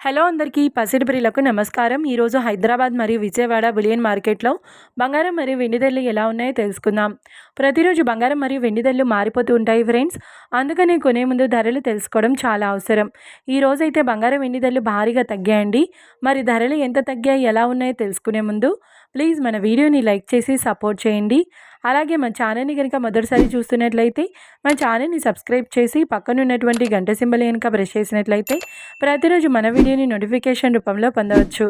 Hello అందరికీ పసిడి ప్రియులకు నమస్కారం. ఈరోజు హైదరాబాద్ మరియు విజయవాడ బులియన్ మార్కెట్లో బంగారం మరియు వెండి ధరలు ఎలా ఉన్నాయో తెలుసుకుందాం. ప్రతిరోజు బంగారం మరియు వెండి ధరలు మారిపోతూ ఉంటాయి ఫ్రెండ్స్. అందుకని కొనే ముందు ధరలు తెలుసుకోవడం చాలా అవసరం. ఈ రోజైతే బంగారం వెండి ధరలు భారీగా తగ్గాయండి. మరి ధరలు ఎంత తగ్గాయి, ఎలా ఉన్నాయో తెలుసుకునే ముందు ప్లీజ్ మన వీడియోని లైక్ చేసి సపోర్ట్ చేయండి. అలాగే మన ఛానల్ని కనుక మొదటిసారి చూస్తున్నట్లయితే మన ఛానల్ని సబ్స్క్రైబ్ చేసి పక్కనున్నటువంటి గంట సింబల్ కనుక ప్రెస్ చేసినట్లయితే ప్రతిరోజు మన వీడియోని నోటిఫికేషన్ రూపంలో పొందవచ్చు.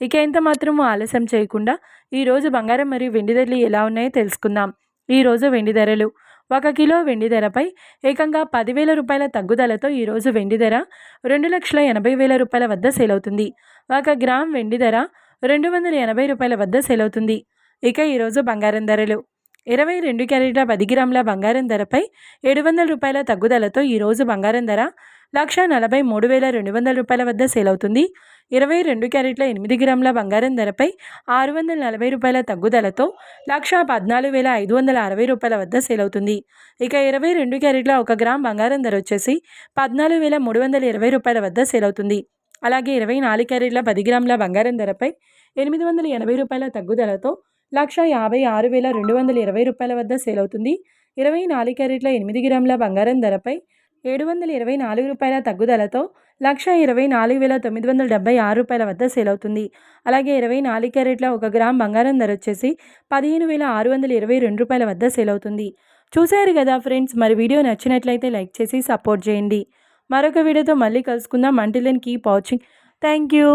ఇక ఎంత మాత్రము ఆలస్యం చేయకుండా ఈరోజు బంగారం మరియు వెండి ధరలు ఎలా ఉన్నాయో తెలుసుకుందాం. ఈరోజు వెండి ధరలు 1 కిలో వెండి ధరపై ఏకంగా 10,000 రూపాయల తగ్గుదలతో ఈరోజు వెండి ధర 2,80,000 రూపాయల వద్ద సేల్ అవుతుంది. 1 గ్రామ్ వెండి ధర 280 రూపాయల వద్ద సేల్ అవుతుంది. ఇక ఈరోజు బంగారం ధరలు 22 క్యారెట్ల 10 గ్రాముల బంగారం ధరపై 700 రూపాయల తగ్గుదలతో ఈరోజు బంగారం ధర 1,43,200 రూపాయల వద్ద సేల్ అవుతుంది. 22 క్యారెట్ల 8 గ్రాముల బంగారం ధరపై 640 రూపాయల తగ్గుదలతో 1,14,560 రూపాయల వద్ద సేల్ అవుతుంది. ఇక 22 క్యారెట్ల 1 గ్రామ్ బంగారం ధర వచ్చేసి 14,320 రూపాయల వద్ద సేల్ అవుతుంది. అలాగే 24 క్యారెట్ల 10 గ్రాముల బంగారం ధరపై 880 రూపాయల తగ్గుదలతో 1,56,220 రూపాయల వద్ద సేల్ అవుతుంది. 24 క్యారెట్ల 8 గ్రాముల బంగారం ధరపై 724 రూపాయల తగ్గుదలతో 1,24,976 రూపాయల వద్ద సేల్ అవుతుంది. అలాగే 24 క్యారెట్ల 1 గ్రామ్ బంగారం ధర వచ్చేసి 15,622 రూపాయల వద్ద సేల్ అవుతుంది. చూశారు కదా ఫ్రెండ్స్, మరి వీడియో నచ్చినట్లయితే లైక్ చేసి సపోర్ట్ చేయండి. మరొక వీడియోతో మళ్ళీ కలుసుకుందాం. Until then keep watching. Thank you.